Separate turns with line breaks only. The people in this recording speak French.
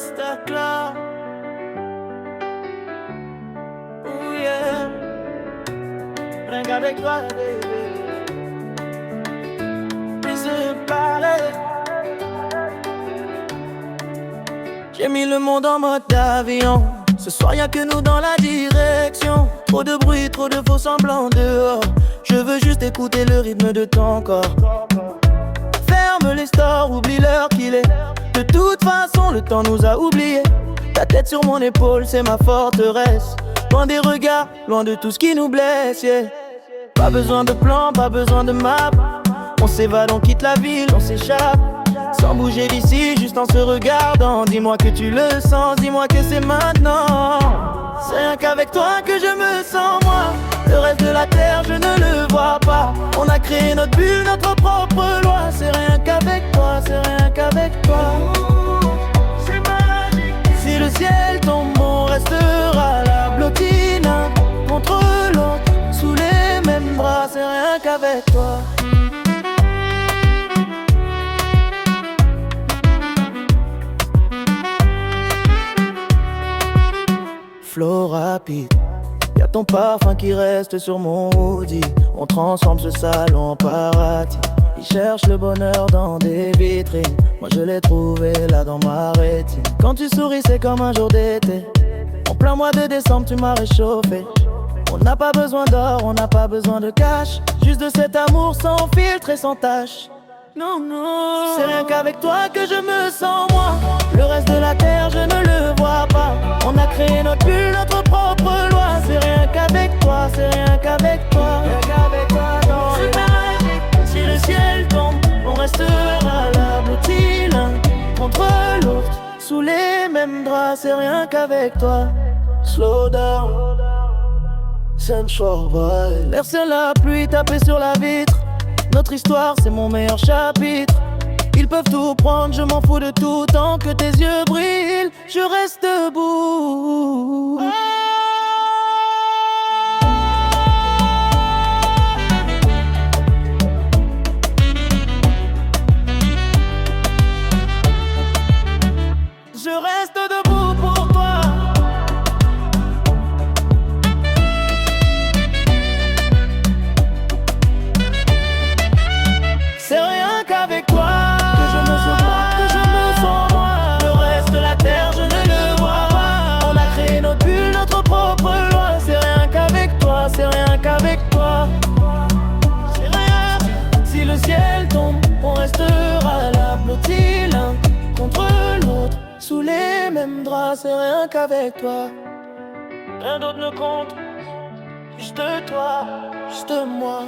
Masterclass. Oh yeah. Rien qu'avec toi, baby. Plus de parler. J'ai mis le monde en mode avion. Ce soir y'a que nous dans la direction. Trop de bruit, trop de faux semblants dehors. Je veux juste écouter le rythme de ton corps. Ferme les stores, oublie l'heure qu'il est. De toute façon le temps nous a oubliés. Ta tête sur mon épaule, c'est ma forteresse. Loin des regards, loin de tout ce qui nous blesse, yeah. Pas besoin de plan, pas besoin de map. On s'évade, on quitte la ville, on s'échappe. Sans bouger d'ici, juste en se regardant. Dis-moi que tu le sens, dis-moi que c'est maintenant. C'est rien qu'avec toi que je me sens moi. Le reste de la terre, je ne le vois pas. On a créé notre bulle, notre propre loi. C'est rien qu'avec toi, c'est rien qu'avec toi. C'est magique. Si le ciel tombe, on restera là, blotti l'un contre l'autre, sous les mêmes bras. C'est rien qu'avec toi. Flow rapide, y'a ton parfum qui reste sur mon hoodie. On transforme ce salon en paradis. Ils cherchent le bonheur dans des vitrines. Moi je l'ai trouvé là dans ma rétine. Quand tu souris c'est comme un jour d'été. En plein mois de décembre tu m'as réchauffé. On n'a pas besoin d'or, on n'a pas besoin de cash. Juste de cet amour sans filtre et sans tache. Non, non, c'est rien qu'avec toi que je me sens moi. Le reste de la terre je ne le vois pas. On a créé notre bulle, notre propre loi. C'est rien qu'avec toi, c'est rien qu'avec toi. C'est magique. Si le ciel tombe, on restera là, blotti l'un contre l'autre, sous les mêmes draps. C'est rien qu'avec toi. Slow down, sensual boy. L'air sur la pluie, taper sur la vitre. Notre histoire c'est mon meilleur chapitre. Ils peuvent tout prendre, je m'en fous de tout. Tant que tes yeux brillent, je reste debout. Je reste debout pour toi. C'est rien qu'avec toi que je me sens moi, que je me sens moi. Le reste de la terre, je ne le vois pas. On a créé notre bulle, notre propre loi. C'est rien qu'avec toi, c'est rien qu'avec toi. C'est rien. Si le ciel tombe, on restera là, blotti l'un contre l'autre, sous les mêmes draps. C'est rien qu'avec toi. Rien d'autre ne compte, juste toi, juste moi.